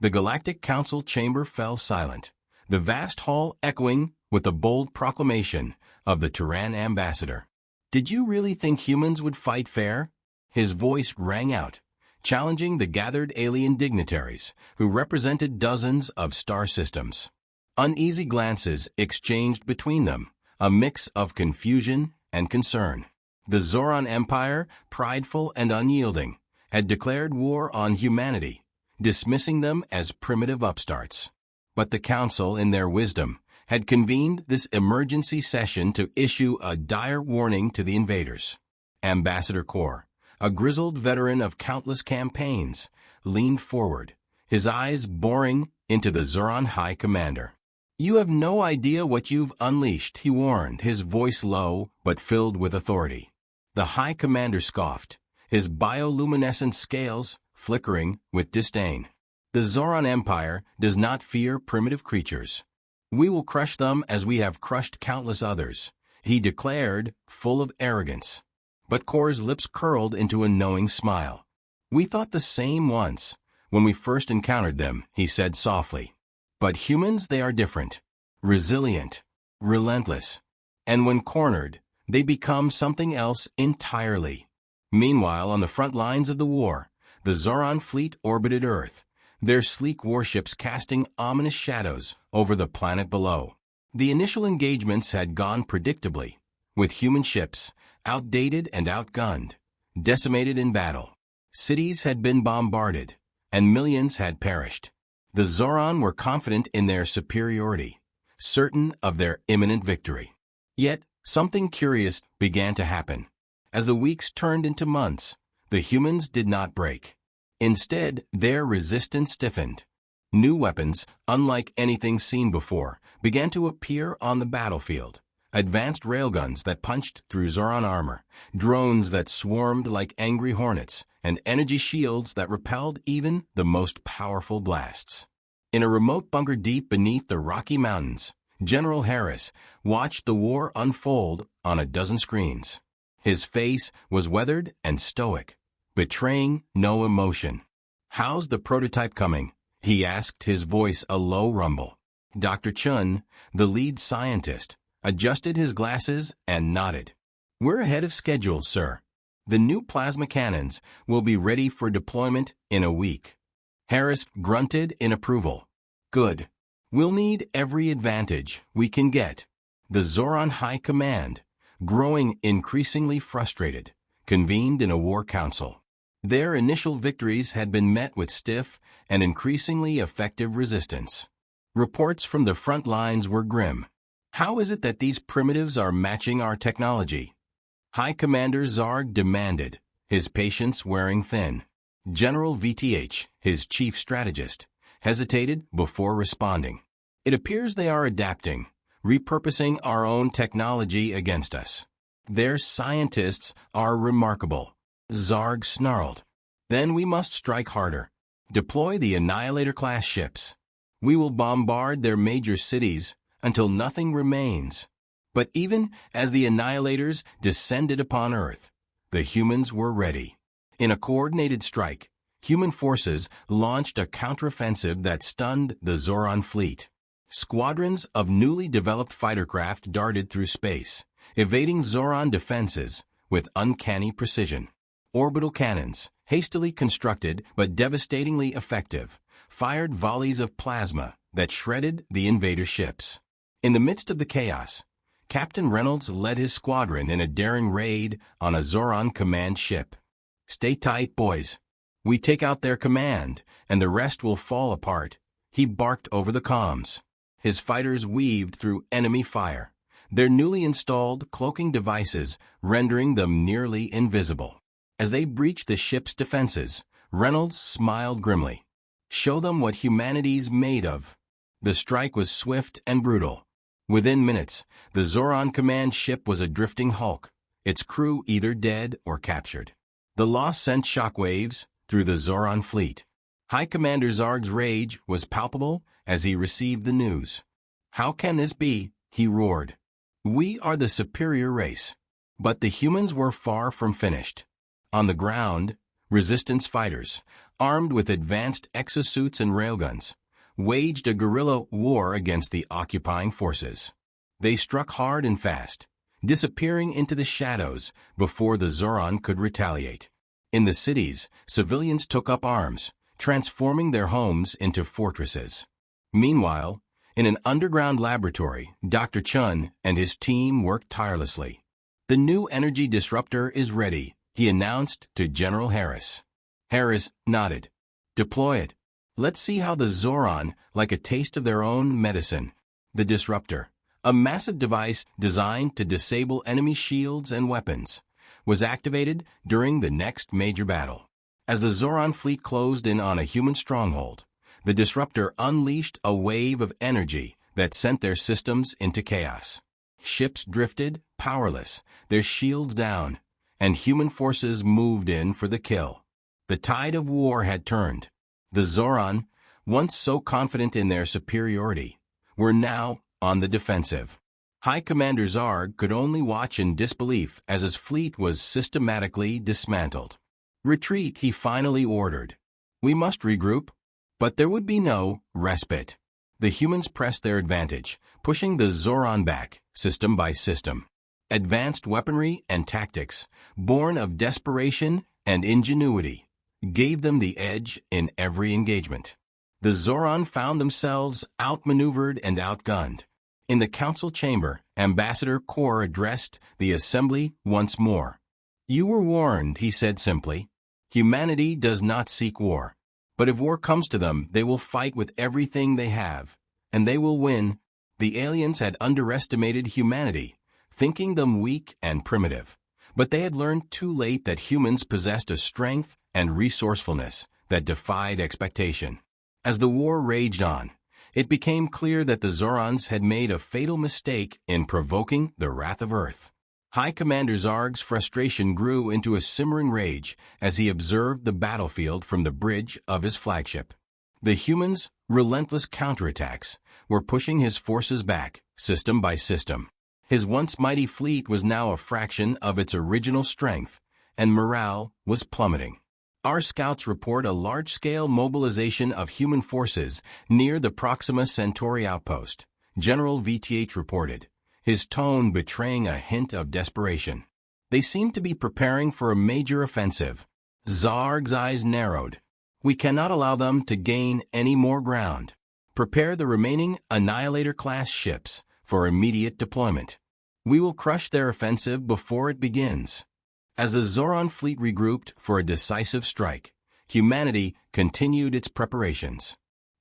The Galactic Council chamber fell silent, the vast hall echoing with the bold proclamation of the Terran ambassador. "Did you really think humans would fight fair?" His voice rang out, challenging the gathered alien dignitaries who represented dozens of star systems. Uneasy glances exchanged between them, a mix of confusion and concern. The Zoran Empire, prideful and unyielding, had declared war on humanity, dismissing them as primitive upstarts. But the Council, in their wisdom, had convened this emergency session to issue a dire warning to the invaders. Ambassador Kor, a grizzled veteran of countless campaigns, leaned forward, his eyes boring into the Zoran High Commander. "You have no idea what you've unleashed," he warned, his voice low but filled with authority. The High Commander scoffed, his bioluminescent scales flickering with disdain. "The Zoran Empire does not fear primitive creatures. We will crush them as we have crushed countless others," he declared, full of arrogance. But Kor's lips curled into a knowing smile. "We thought the same once, when we first encountered them," he said softly. "But humans, they are different. Resilient, relentless. And when cornered, they become something else entirely." Meanwhile, on the front lines of the war, the Zoran fleet orbited Earth, their sleek warships casting ominous shadows over the planet below. The initial engagements had gone predictably, with human ships, outdated and outgunned, decimated in battle. Cities had been bombarded, and millions had perished. The Zoran were confident in their superiority, certain of their imminent victory. Yet, something curious began to happen. As the weeks turned into months, the humans did not break. Instead, their resistance stiffened. New weapons, unlike anything seen before, began to appear on the battlefield. Advanced railguns that punched through Zoran armor, drones that swarmed like angry hornets, and energy shields that repelled even the most powerful blasts. In a remote bunker deep beneath the Rocky Mountains, General Harris watched the war unfold on a dozen screens. His face was weathered and stoic, betraying no emotion. "How's the prototype coming?" he asked, his voice a low rumble. Dr. Chun, the lead scientist, adjusted his glasses and nodded. "We're ahead of schedule, sir. The new plasma cannons will be ready for deployment in a week." Harris grunted in approval. "Good. We'll need every advantage we can get." The Zoran High Command, growing increasingly frustrated, convened in a war council. Their initial victories had been met with stiff and increasingly effective resistance. Reports from the front lines were grim. "How is it that these primitives are matching our technology?" High Commander Zarg demanded, his patience wearing thin. General VTH, his chief strategist, hesitated before responding. "It appears they are adapting, repurposing our own technology against us. Their scientists are remarkable," Zarg snarled. "Then we must strike harder. Deploy the Annihilator-class ships. We will bombard their major cities until nothing remains." But even as the Annihilators descended upon Earth, the humans were ready. In a coordinated strike, human forces launched a counteroffensive that stunned the Zoran fleet. Squadrons of newly developed fighter craft darted through space, evading Zoran defenses with uncanny precision. Orbital cannons, hastily constructed but devastatingly effective, fired volleys of plasma that shredded the invader ships. In the midst of the chaos, Captain Reynolds led his squadron in a daring raid on a Zoran command ship. "Stay tight, boys. We take out their command, and the rest will fall apart," he barked over the comms. His fighters weaved through enemy fire, their newly installed cloaking devices rendering them nearly invisible. As they breached the ship's defenses, Reynolds smiled grimly. "Show them what humanity's made of." The strike was swift and brutal. Within minutes, the Zoran command ship was a drifting hulk, its crew either dead or captured. The loss sent shockwaves through the Zoran fleet. High Commander Zarg's rage was palpable as he received the news. "How can this be?" he roared. "We are the superior race." But the humans were far from finished. On the ground, resistance fighters, armed with advanced exosuits and railguns, waged a guerrilla war against the occupying forces. They struck hard and fast, disappearing into the shadows before the Zoran could retaliate. In the cities, civilians took up arms, transforming their homes into fortresses. Meanwhile, in an underground laboratory, Dr. Chun and his team worked tirelessly. "The new energy disruptor is ready," he announced to General Harris. Harris nodded. "Deploy it. Let's see how the Zoran like a taste of their own medicine." The disruptor, a massive device designed to disable enemy shields and weapons, was activated during the next major battle. As the Zoran fleet closed in on a human stronghold, the disruptor unleashed a wave of energy that sent their systems into chaos. Ships drifted, powerless, their shields down, and human forces moved in for the kill. The tide of war had turned. The Zoran, once so confident in their superiority, were now on the defensive. High Commander Zarg could only watch in disbelief as his fleet was systematically dismantled. "Retreat," he finally ordered. "We must regroup." But there would be no respite. The humans pressed their advantage, pushing the Zoran back, system by system. Advanced weaponry and tactics, born of desperation and ingenuity, gave them the edge in every engagement. The Zoran found themselves outmaneuvered and outgunned. In the council chamber, Ambassador Kor addressed the assembly once more. "You were warned," he said simply. "Humanity does not seek war. But if war comes to them, they will fight with everything they have, and they will win." The aliens had underestimated humanity, thinking them weak and primitive. But they had learned too late that humans possessed a strength and resourcefulness that defied expectation. As the war raged on, it became clear that the Zorans had made a fatal mistake in provoking the wrath of Earth. High Commander Zarg's frustration grew into a simmering rage as he observed the battlefield from the bridge of his flagship. The humans' relentless counterattacks were pushing his forces back, system by system. His once mighty fleet was now a fraction of its original strength, and morale was plummeting. "Our scouts report a large-scale mobilization of human forces near the Proxima Centauri outpost," General VTH reported, his tone betraying a hint of desperation. "They seem to be preparing for a major offensive." Zarg's eyes narrowed. "We cannot allow them to gain any more ground. Prepare the remaining Annihilator-class ships for immediate deployment. We will crush their offensive before it begins." As the Zoran fleet regrouped for a decisive strike, humanity continued its preparations.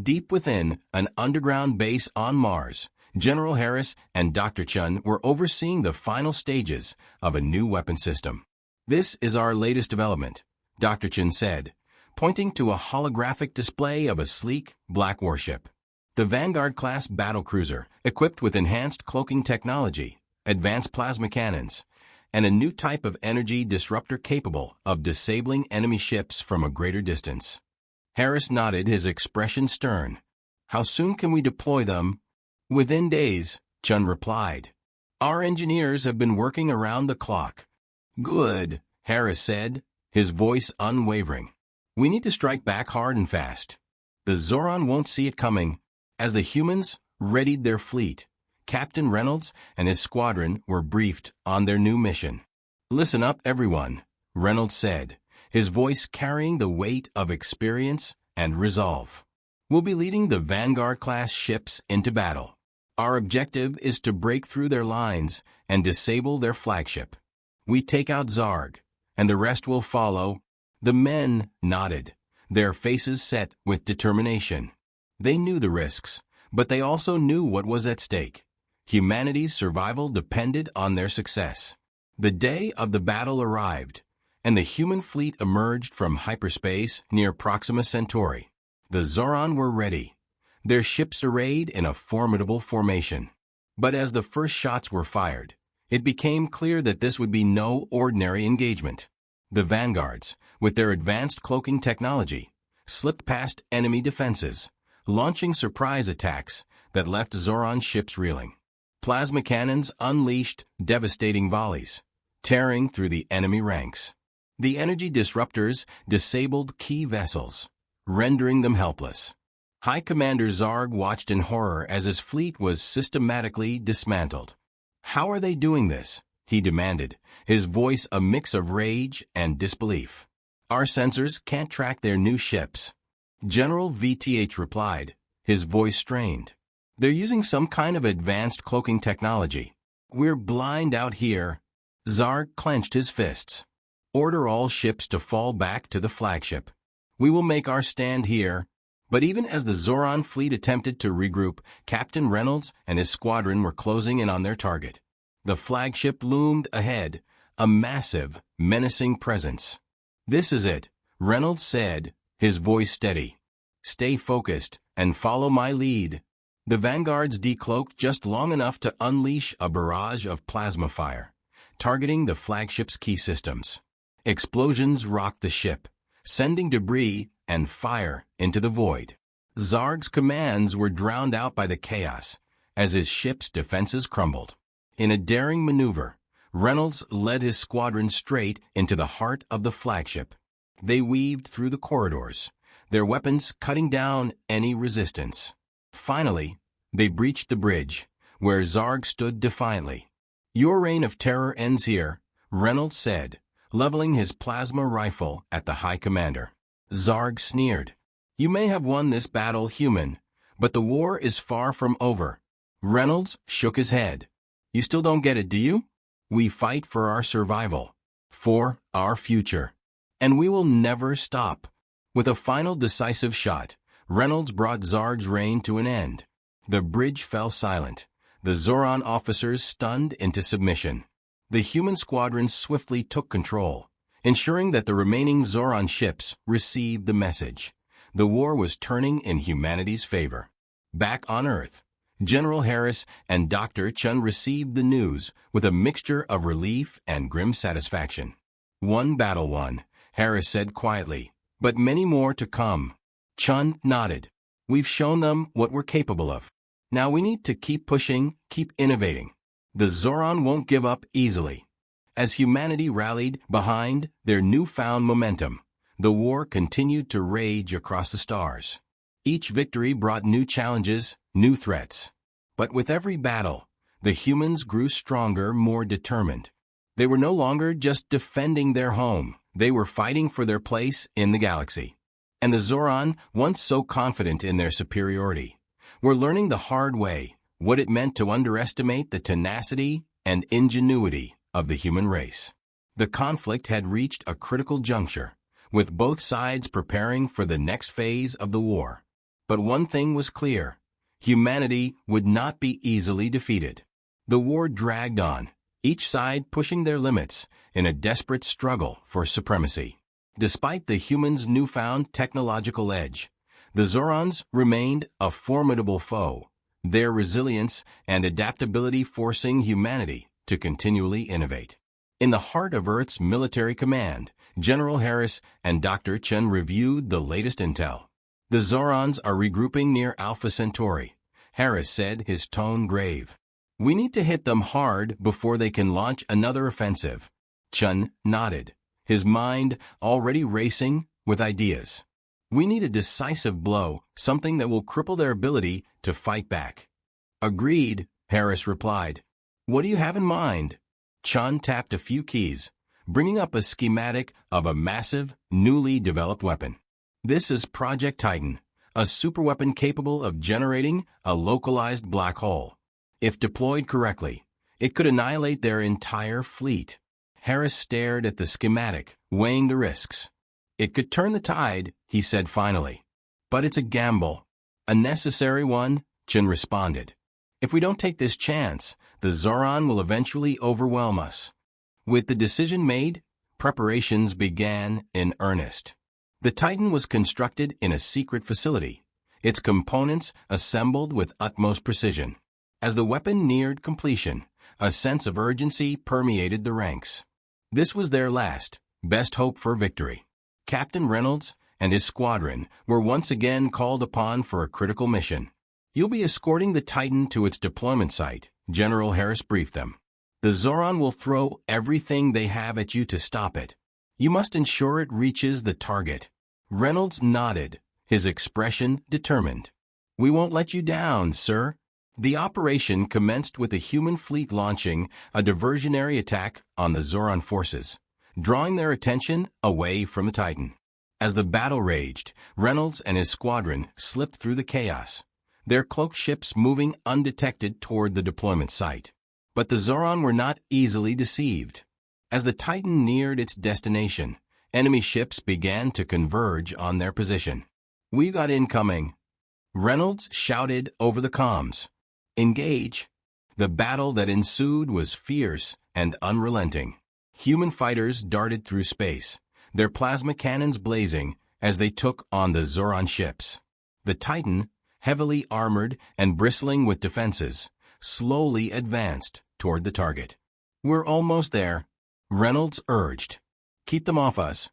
Deep within an underground base on Mars, General Harris and Dr. Chun were overseeing the final stages of a new weapon system. "This is our latest development," Dr. Chun said, pointing to a holographic display of a sleek, black warship. The Vanguard-class battlecruiser, equipped with enhanced cloaking technology, advanced plasma cannons, and a new type of energy disruptor capable of disabling enemy ships from a greater distance. Harris nodded, his expression stern. "How soon can we deploy them?" "Within days," Chun replied. "Our engineers have been working around the clock." "Good," Harris said, his voice unwavering. "We need to strike back hard and fast. The Zoran won't see it coming." As the humans readied their fleet, Captain Reynolds and his squadron were briefed on their new mission. "Listen up, everyone," Reynolds said, his voice carrying the weight of experience and resolve. "We'll be leading the Vanguard-class ships into battle. Our objective is to break through their lines and disable their flagship. We take out Zarg, and the rest will follow." The men nodded, their faces set with determination. They knew the risks, but they also knew what was at stake. Humanity's survival depended on their success. The day of the battle arrived, and the human fleet emerged from hyperspace near Proxima Centauri. The Zoran were ready, their ships arrayed in a formidable formation. But as the first shots were fired, it became clear that this would be no ordinary engagement. The Vanguards, with their advanced cloaking technology, slipped past enemy defenses, launching surprise attacks that left Zoran ships reeling. Plasma cannons unleashed devastating volleys, tearing through the enemy ranks. The energy disruptors disabled key vessels, rendering them helpless. High Commander Zarg watched in horror as his fleet was systematically dismantled. "How are they doing this?" he demanded, his voice a mix of rage and disbelief. "Our sensors can't track their new ships." General VTH replied, his voice strained. "They're using some kind of advanced cloaking technology. We're blind out here." Zarg clenched his fists. "Order all ships to fall back to the flagship. We will make our stand here." But even as the Zoran fleet attempted to regroup, Captain Reynolds and his squadron were closing in on their target. The flagship loomed ahead, a massive, menacing presence. "This is it," Reynolds said, his voice steady. "Stay focused and follow my lead." The vanguards decloaked just long enough to unleash a barrage of plasma fire, targeting the flagship's key systems. Explosions rocked the ship, sending debris and fire into the void. Zarg's commands were drowned out by the chaos as his ship's defenses crumbled. In a daring maneuver, Reynolds led his squadron straight into the heart of the flagship. They weaved through the corridors, their weapons cutting down any resistance. Finally, they breached the bridge, where Zarg stood defiantly. "Your reign of terror ends here," Reynolds said, leveling his plasma rifle at the High Commander. Zarg sneered. "You may have won this battle, human, but the war is far from over." Reynolds shook his head. "You still don't get it, do you? We fight for our survival, for our future, and we will never stop." With a final decisive shot, Reynolds brought Zarg's reign to an end. The bridge fell silent, the Zoran officers stunned into submission. The human squadron swiftly took control, ensuring that the remaining Zoran ships received the message. The war was turning in humanity's favor. Back on Earth, General Harris and Dr. Chun received the news with a mixture of relief and grim satisfaction. "One battle won," Harris said quietly, "but many more to come." Chun nodded. "We've shown them what we're capable of. Now we need to keep pushing, keep innovating. The Zoran won't give up easily." As humanity rallied behind their newfound momentum, the war continued to rage across the stars. Each victory brought new challenges, new threats. But with every battle, the humans grew stronger, more determined. They were no longer just defending their home, they were fighting for their place in the galaxy. And the Zoran, once so confident in their superiority, were learning the hard way what it meant to underestimate the tenacity and ingenuity of the human race. The conflict had reached a critical juncture, with both sides preparing for the next phase of the war. But one thing was clear: humanity would not be easily defeated. The war dragged on, each side pushing their limits in a desperate struggle for supremacy. Despite the humans' newfound technological edge, the Zorans remained a formidable foe, their resilience and adaptability forcing humanity to continually innovate. In the heart of Earth's military command, General Harris and Dr. Chen reviewed the latest intel. "The Zorans are regrouping near Alpha Centauri," Harris said, his tone grave. "We need to hit them hard before they can launch another offensive." Chen nodded, his mind already racing with ideas. "We need a decisive blow, something that will cripple their ability to fight back." "Agreed," Harris replied. "What do you have in mind?" Chun tapped a few keys, bringing up a schematic of a massive, newly developed weapon. "This is Project Titan, a superweapon capable of generating a localized black hole. If deployed correctly, it could annihilate their entire fleet." Harris stared at the schematic, weighing the risks. "It could turn the tide," he said finally. "But it's a gamble." "A necessary one," Chen responded. "If we don't take this chance, the Zoran will eventually overwhelm us." With the decision made, preparations began in earnest. The Titan was constructed in a secret facility, its components assembled with utmost precision. As the weapon neared completion, a sense of urgency permeated the ranks. This was their last, best hope for victory. Captain Reynolds and his squadron were once again called upon for a critical mission. "You'll be escorting the Titan to its deployment site," General Harris briefed them. "The Zoran will throw everything they have at you to stop it. You must ensure it reaches the target. Reynolds nodded, his expression determined. We won't let you down, sir. The operation commenced with the human fleet launching a diversionary attack on the Zoran forces, drawing their attention away from the Titan. As the battle raged, Reynolds and his squadron slipped through the chaos, their cloaked ships moving undetected toward the deployment site. But the Zoran were not easily deceived. As the Titan neared its destination, enemy ships began to converge on their position. "We got incoming," Reynolds shouted over the comms. "Engage." The battle that ensued was fierce and unrelenting. Human fighters darted through space, their plasma cannons blazing as they took on the Zoran ships. The Titan, heavily armored and bristling with defenses, slowly advanced toward the target. "We're almost there," Reynolds urged. "Keep them off us."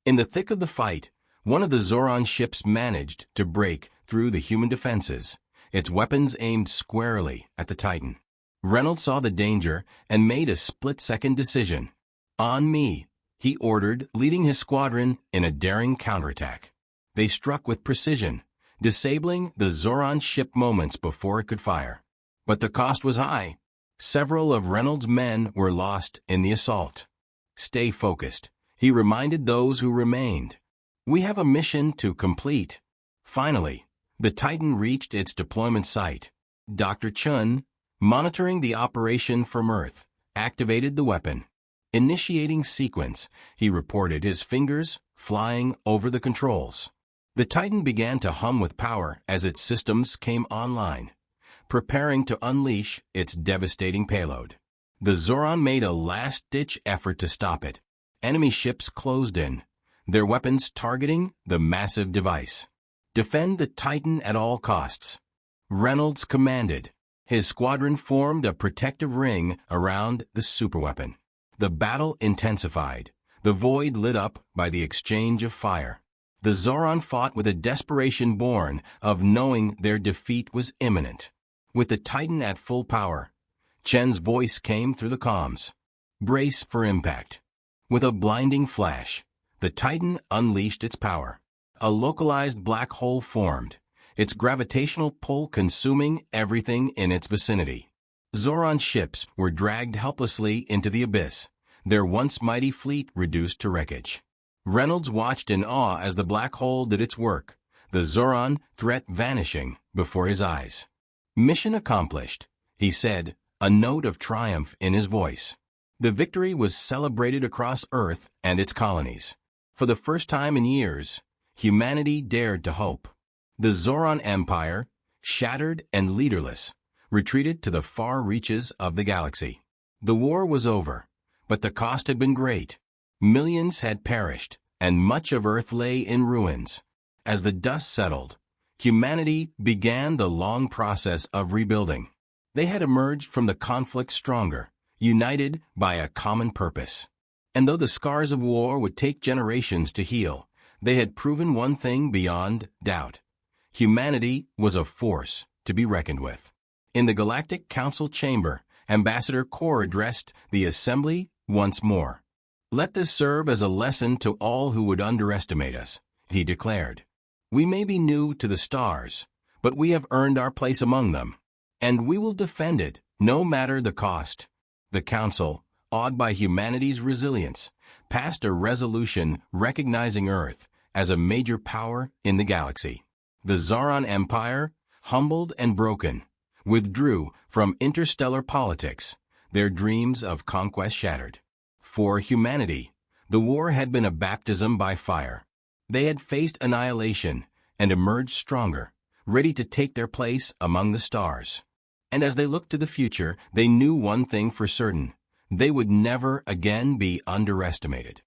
In the thick of the fight, one of the Zoran ships managed to break through the human defenses, its weapons aimed squarely at the Titan. Reynolds saw the danger and made a split-second decision. "On me," he ordered, leading his squadron in a daring counterattack. They struck with precision, disabling the Zoran ship moments before it could fire. But the cost was high. Several of Reynolds' men were lost in the assault. "Stay focused," he reminded those who remained. "We have a mission to complete." Finally, the Titan reached its deployment site. Dr. Chun, monitoring the operation from Earth, activated the weapon. Initiating sequence, he reported, his fingers flying over the controls. The Titan began to hum with power as its systems came online, preparing to unleash its devastating payload. The Zoran made a last-ditch effort to stop it. Enemy ships closed in, their weapons targeting the massive device. "Defend the Titan at all costs," Reynolds commanded. His squadron formed a protective ring around the superweapon. The battle intensified, the void lit up by the exchange of fire. The Zoran fought with a desperation born of knowing their defeat was imminent. With the Titan at full power, Chen's voice came through the comms. "Brace for impact." With a blinding flash, the Titan unleashed its power. A localized black hole formed, its gravitational pull consuming everything in its vicinity. Zoran ships were dragged helplessly into the abyss, their once mighty fleet reduced to wreckage. Reynolds watched in awe as the black hole did its work, the Zoran threat vanishing before his eyes. "Mission accomplished," he said, a note of triumph in his voice. The victory was celebrated across Earth and its colonies. For the first time in years, humanity dared to hope. The Zoran Empire, shattered and leaderless, retreated to the far reaches of the galaxy. The war was over, but the cost had been great. Millions had perished, and much of Earth lay in ruins. As the dust settled, humanity began the long process of rebuilding. They had emerged from the conflict stronger, united by a common purpose. And though the scars of war would take generations to heal, they had proven one thing beyond doubt. Humanity was a force to be reckoned with. In the Galactic Council chamber, Ambassador Kor addressed the assembly once more. "Let this serve as a lesson to all who would underestimate us," he declared. "We may be new to the stars, but we have earned our place among them, and we will defend it, no matter the cost." The Council, awed by humanity's resilience, passed a resolution recognizing Earth as a major power in the galaxy. The Zoran Empire, humbled and broken, withdrew from interstellar politics, their dreams of conquest shattered. For humanity, the war had been a baptism by fire. They had faced annihilation and emerged stronger, ready to take their place among the stars. And as they looked to the future, they knew one thing for certain: they would never again be underestimated.